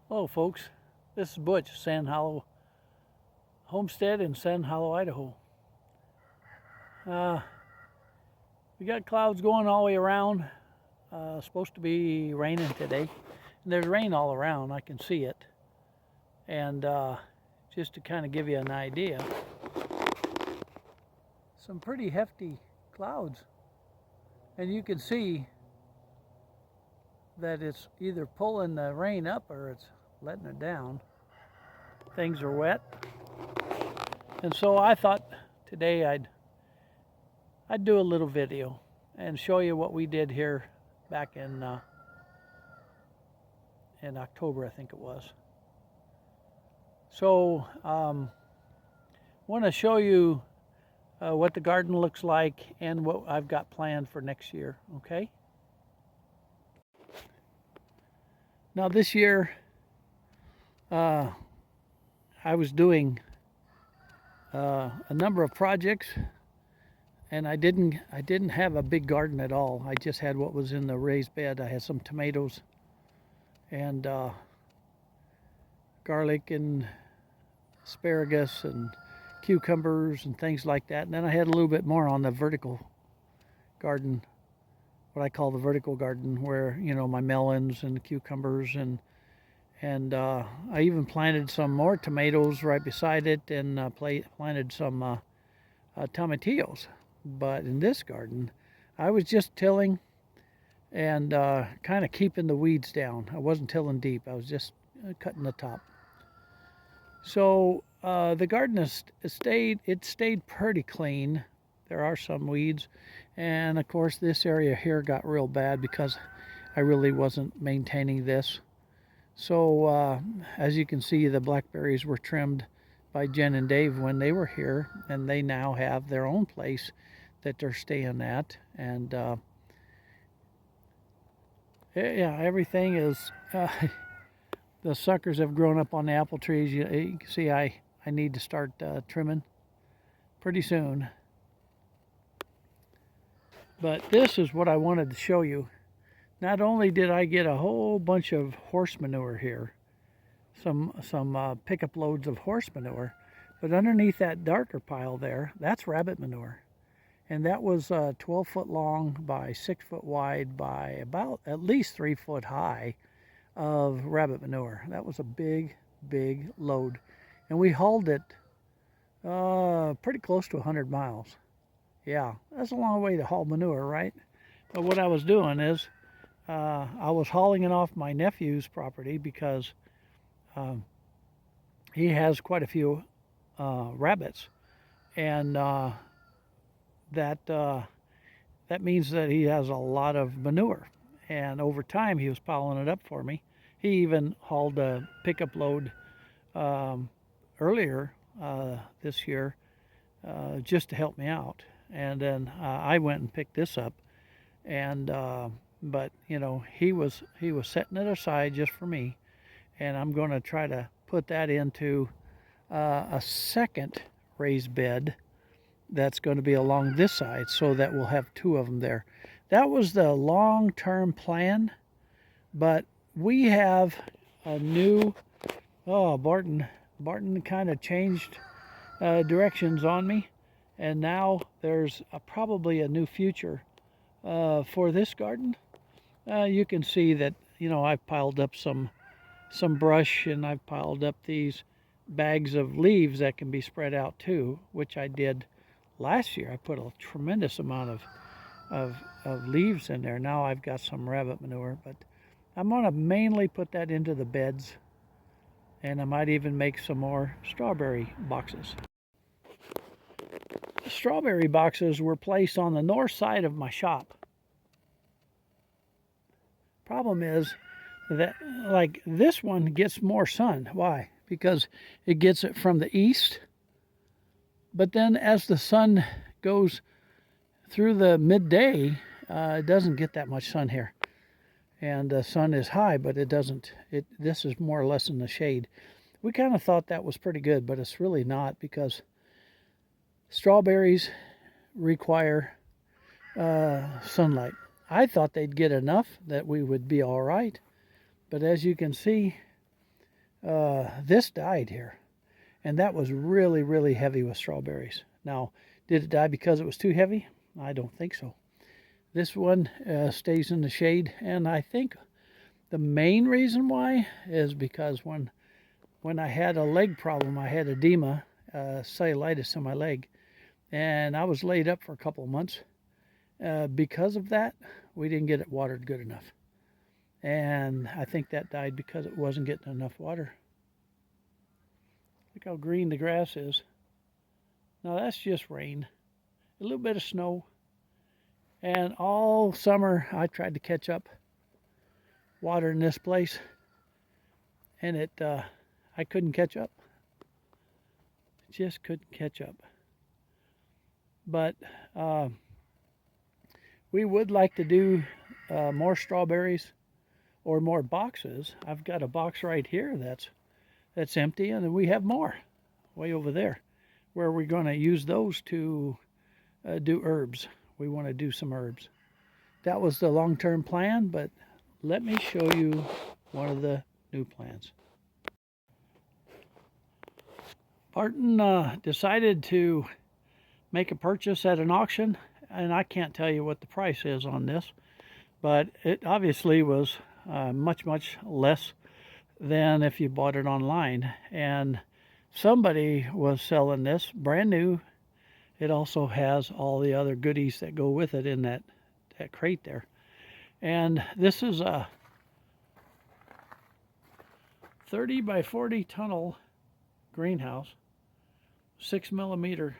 Hello folks, this is Butch, Sand Hollow Homestead in Sand Hollow, Idaho. We got clouds going all the way around. Supposed to be raining today. And there's rain all around, I can see it. And just to kind of give you an idea, some pretty hefty clouds. And you can see that it's either pulling the rain up or it's letting it down. Things are wet. And so I thought today I'd do a little video and show you what we did here back in October, I think it was. So want to show you what the garden looks like and what I've got planned for next year, okay? Now this year I was doing a number of projects, and I didn't have a big garden at all. I just had what was in the raised bed. I had some tomatoes and garlic and asparagus and cucumbers and things like that. And then I had a little bit more on the vertical garden, what I call the vertical garden, where, you know, my melons and cucumbers and I even planted some more tomatoes right beside it, and planted some tomatillos. But in this garden, I was just tilling and kind of keeping the weeds down. I wasn't tilling deep. I was just cutting the top. So the garden has stayed pretty clean. There are some weeds, and of course this area here got real bad because I really wasn't maintaining this. So as you can see, the blackberries were trimmed by Jen and Dave when they were here, and they now have their own place that they're staying at. And yeah, everything is the suckers have grown up on the apple trees. You can see I need to start trimming pretty soon. But this is what I wanted to show you. Not only did I get a whole bunch of horse manure here, some pickup loads of horse manure, but underneath that darker pile there, that's rabbit manure. And that was 12 foot long by 6 foot wide by about at least 3 foot high of rabbit manure. That was a big load. And we hauled it pretty close to 100 miles. Yeah, that's a long way to haul manure, right? But what I was doing is I was hauling it off my nephew's property because he has quite a few rabbits, and that means that he has a lot of manure. And over time, he was piling it up for me. He even hauled a pickup load earlier this year just to help me out. And then I went and picked this up, and but you know, he was setting it aside just for me, and I'm going to try to put that into a second raised bed that's going to be along this side, so that we'll have two of them there. That was the long-term plan, but we have a new Barton kind of changed directions on me, and now there's probably a new future for this garden. You can see that, you know, I've piled up some brush, and I've piled up these bags of leaves that can be spread out too, which I did last year. I put a tremendous amount of leaves in there. Now I've got some rabbit manure, but I'm going to mainly put that into the beds, and I might even make some more strawberry boxes. The strawberry boxes were placed on the north side of my shop. Problem is that, like, this one gets more sun. Why? Because it gets it from the east, but then as the sun goes through the midday, it doesn't get that much sun here. And the sun is high, but it doesn't. This is more or less in the shade. We kind of thought that was pretty good, but it's really not, because strawberries require sunlight. I thought they'd get enough that we would be all right, but as you can see, this died here. And that was really, really heavy with strawberries. Now, did it die because it was too heavy? I don't think so. This one stays in the shade, and I think the main reason why is because when I had a leg problem, I had edema, cellulitis in my leg, and I was laid up for a couple of months. Because of that, we didn't get it watered good enough. And I think that died because it wasn't getting enough water. Look how green the grass is. Now that's just rain. A little bit of snow. And all summer I tried to catch up water in this place. And I couldn't catch up. Just couldn't catch up. But we would like to do more strawberries or more boxes. I've got a box right here that's empty, and then we have more way over there where we're going to use those to do herbs. We want to do some herbs. That was the long-term plan, but let me show you one of the new plans. Barton decided to make a purchase at an auction, and I can't tell you what the price is on this, but it obviously was much less than if you bought it online. And somebody was selling this brand new. It also has all the other goodies that go with it in that crate there. And this is a 30 by 40 tunnel greenhouse, 6mm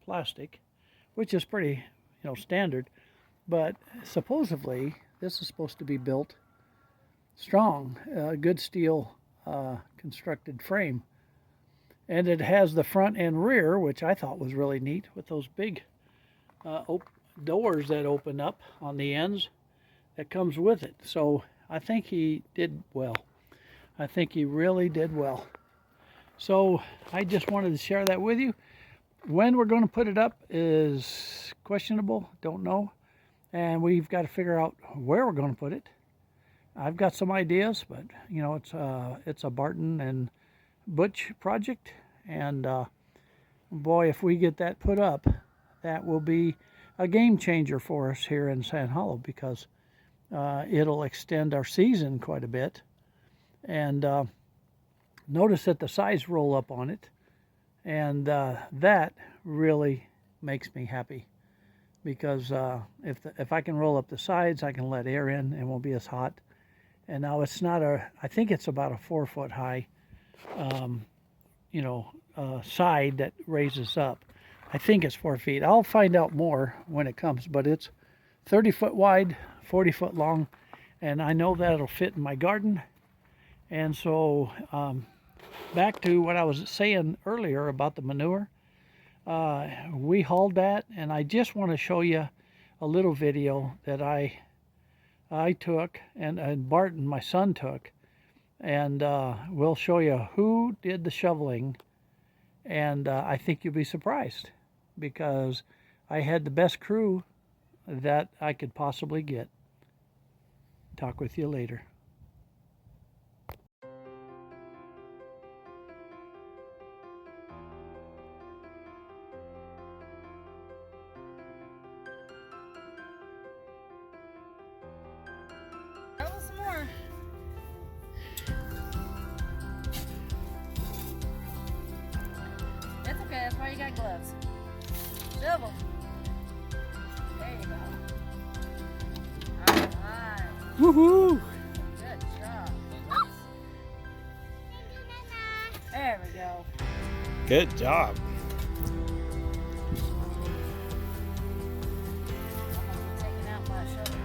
plastic, which is pretty, standard. But supposedly this is supposed to be built strong, good steel constructed frame. And it has the front and rear, which I thought was really neat, with those big doors that open up on the ends that comes with it. So I think he did well. I think he really did well. So I just wanted to share that with you. When we're going to put it up is questionable, don't know. And we've got to figure out where we're going to put it. I've got some ideas, but it's a Barton and Butch project, and boy, if we get that put up, that will be a game changer for us here in Sand Hollow, because it'll extend our season quite a bit. And notice that the sides roll up on it, and that really makes me happy, because if I can roll up the sides, I can let air in and won't be as hot. And now it's not I think it's about a 4-foot high, side that raises up. I think it's 4 feet. I'll find out more when it comes, but it's 30 foot wide, 40 foot long, and I know that'll fit in my garden. And so back to what I was saying earlier about the manure. We hauled that, and I just want to show you a little video that I took, and Barton, my son, took, and we'll show you who did the shoveling. And I think you'll be surprised, because I had the best crew that I could possibly get. Talk with you later. Some more. That's okay, that's why you got gloves. Shovel. There you go. Alright. Woohoo! Good job. There we go. Good job. I'm taking out my shovel.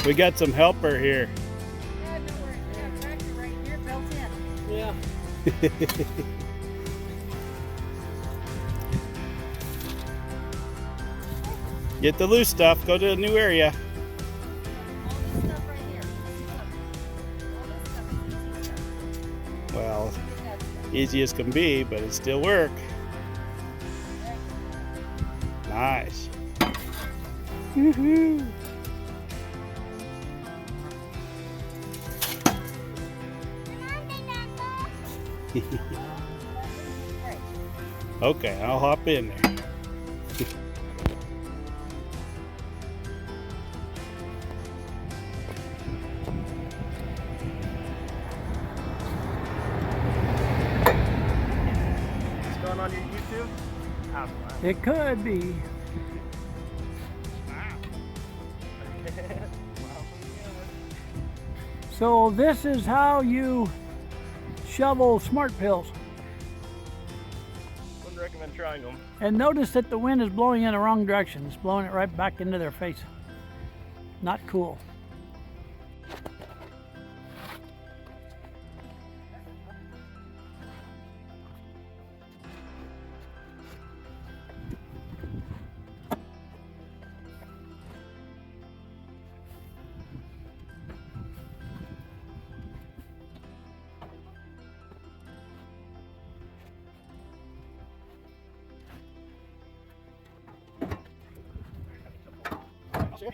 We got some helper here. Yeah, no worries. We got a tractor right here built in. Yeah. Get the loose stuff. Go to a new area. All this stuff right here. All this stuff is easy stuff. Well, Get that stuff. Easy as can be, but it still work. Nice. Woohoo! Okay, I'll hop in there. It's going on your YouTube? Ah, wow. It could be. So this is how you shovel smart pills. Wouldn't recommend trying them. And notice that the wind is blowing in the wrong direction. It's blowing it right back into their face. Not cool. Sure.